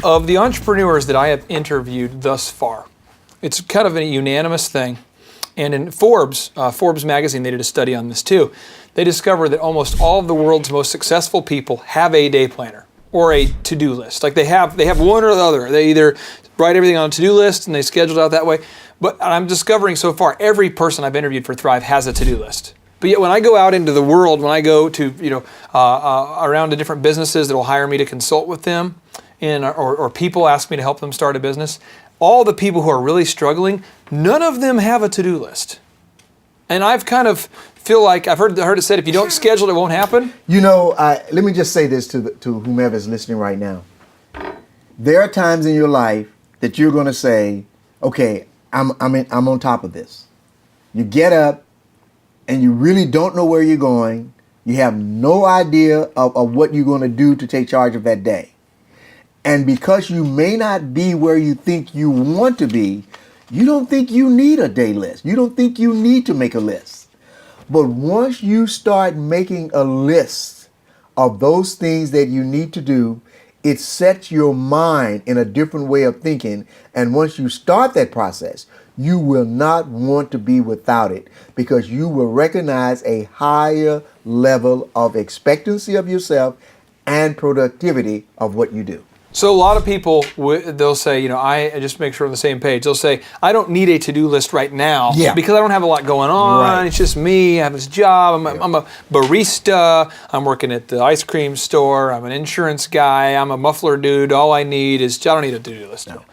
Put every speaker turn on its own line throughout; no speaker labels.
Of the entrepreneurs that I have interviewed thus far, it's kind of a unanimous thing. And in Forbes magazine, they did a study on this too. They discovered that almost all of the world's most successful people have a day planner or a to-do list. Like they have one or the other. They either write everything on a to-do list and they schedule it out that way. But I'm discovering so far, every person I've interviewed for Thrive has a to-do list. But yet when I go out into the world, when I go to, around to different businesses that will hire me to consult with them, or people ask me to help them start a business, all the people who are really struggling, none of them have a to-do list. And I've kind of feel like, I've heard it said, if you don't schedule it, it won't happen.
Let me just say this to whomever is listening right now. There are times in your life that you're going to say, okay, I'm on top of this. You get up and you really don't know where you're going. You have no idea of what you're going to do to take charge of that day. And because you may not be where you think you want to be, you don't think you need a day list. You don't think you need to make a list. But once you start making a list of those things that you need to do, it sets your mind in a different way of thinking. And once you start that process, you will not want to be without it because you will recognize a higher level of expectancy of yourself and productivity of what you do.
So a lot of people, they'll say, I just make sure we're on the same page. They'll say, I don't need a to-do list right now because I don't have a lot going on. Right. It's just me. I have this job. I'm a barista. I'm working at the ice cream store. I'm an insurance guy. I'm a muffler dude. All I need is, I don't need a to-do list. No.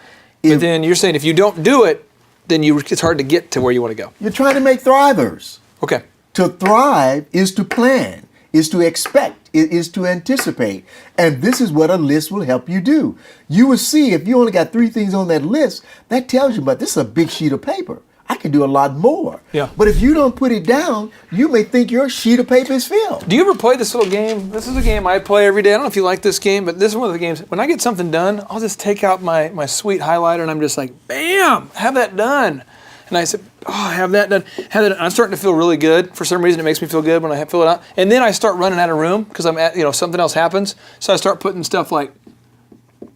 But then you're saying if you don't do it, then it's hard to get to where you want to go.
You're trying to make thrivers.
Okay.
To thrive is to plan, is to expect, is to anticipate. And this is what a list will help you do. You will see if you only got 3 things on that list, that tells you, but this is a big sheet of paper. I can do a lot more.
Yeah.
But if you don't put it down, you may think your sheet of paper is filled.
Do you ever play this little game? This is a game I play every day. I don't know if you like this game, but this is one of the games. When I get something done, I'll just take out my sweet highlighter and I'm just like, bam, have that done. And I said, I have that done. I'm starting to feel really good. For some reason, it makes me feel good when I fill it out. And then I start running out of room because I'm at, something else happens. So I start putting stuff like,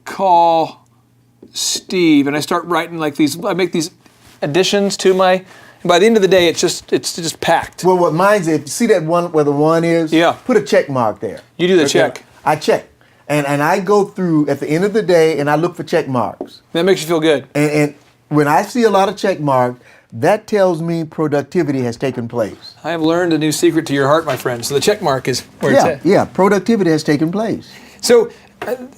call Steve. And I start writing like these, I make these additions to and by the end of the day, it's just packed.
Well, what mine's, if you see that one where the 1 is, put a check mark there.
You do the check.
I check. And I go through at the end of the day and I look for check marks.
That makes you feel good.
And when I see a lot of check marks, that tells me productivity has taken place.
I have learned a new secret to your heart, my friend. So the check mark is where it's at.
Yeah, productivity has taken place.
So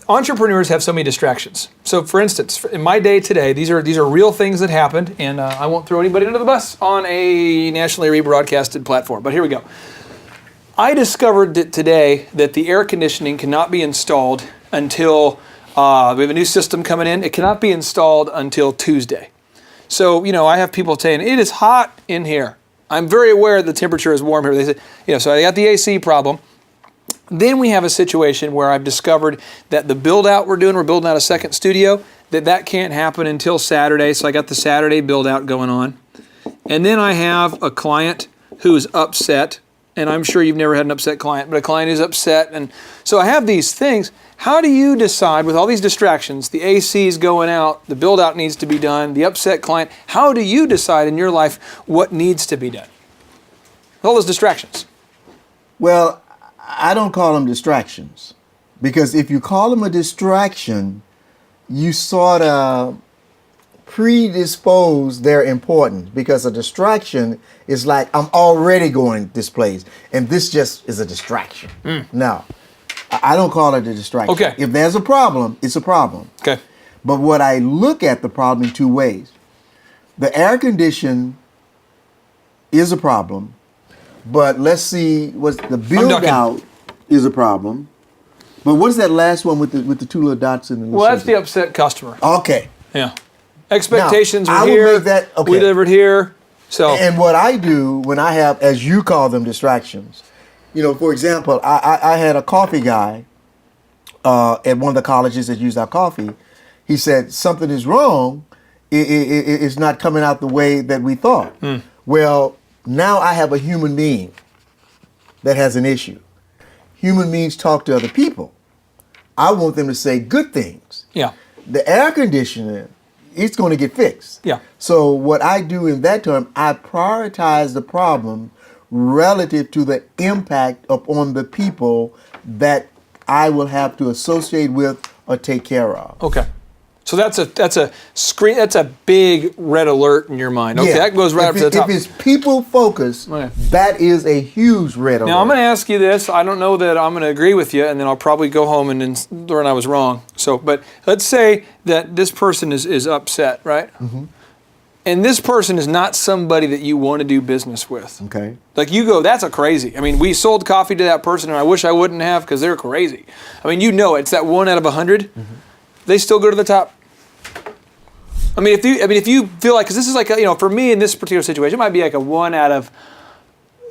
entrepreneurs have so many distractions. So for instance, in my day today, these are real things that happened, and I won't throw anybody under the bus on a nationally rebroadcasted platform, but here we go. I discovered today that the air conditioning cannot be installed until, we have a new system coming in, it cannot be installed until Tuesday. So, I have people saying, it is hot in here. I'm very aware the temperature is warm here. They say, so I got the AC problem. Then we have a situation where I've discovered that the build out we're building out a second studio, that can't happen until Saturday. So I got the Saturday build out going on. And then I have a client who's upset, and I'm sure you've never had an upset client, but a client is upset. And so I have these things. How do you decide with all these distractions, the AC is going out, the build out needs to be done, the upset client, how do you decide in your life what needs to be done? All those distractions.
Well, I don't call them distractions because if you call them a distraction, you sort of predispose their importance because a distraction is like, I'm already going this place and this just is a distraction. No, I don't call it a distraction.
Okay.
If there's a problem, it's a problem.
Okay.
But what I look at the problem in 2 ways. The air condition is a problem, but let's see what's the build out is a problem. But what is that last one with the 2 little dots in the
Well, that's the upset customer.
Okay.
Yeah. Expectations
now,
were here.
I will make that, okay.
We delivered here. So.
And what I do when I have, as you call them, distractions, for example, I had a coffee guy at one of the colleges that used our coffee. He said, something is wrong. It's not coming out the way that we thought. Well, now I have a human being that has an issue. Human beings talk to other people. I want them to say good things.
Yeah.
the air conditioner, it's going to get fixed.
Yeah.
So what I do in that term, I prioritize the problem relative to the impact upon the people that I will have to associate with or take care of.
Okay. So that's a screen. That's a big red alert in your mind. Okay, that goes right up to the top.
If it's people focused,
Okay.
that is a huge red alert.
Now I'm going to ask you this. I don't know that I'm going to agree with you, and then I'll probably go home and then learn I was wrong. So, but let's say that this person is upset, right? Mm-hmm. And this person is not somebody that you want to do business with.
Okay.
Like you go, that's a crazy. I mean, we sold coffee to that person, and I wish I wouldn't have because they're crazy. I mean, it's that 1 out of 100. Mm-hmm. They still go to the top. I mean, if you feel like, because this is like, for me in this particular situation, it might be like a 1 out of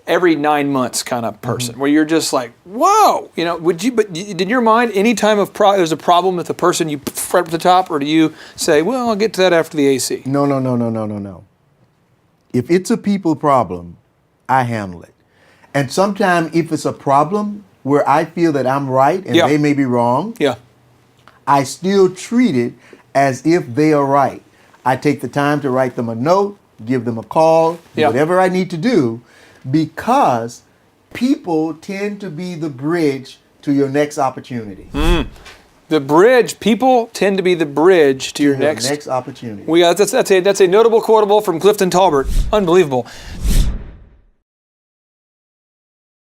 every 9 months kind of person, mm-hmm. where you're just like, whoa, would you? But in your mind, any time there's a problem with the person, you right up to the top, or do you say, well, I'll get to that after the AC?
No. If it's a people problem, I handle it. And sometimes if it's a problem where I feel that I'm right and they may be wrong, I still treat it as if they are right. I take the time to write them a note, give them a call, whatever I need to do, because people tend to be the bridge to your next opportunity.
People tend to be the bridge to your next
opportunity.
That's a notable quotable from Clifton Talbert. Unbelievable.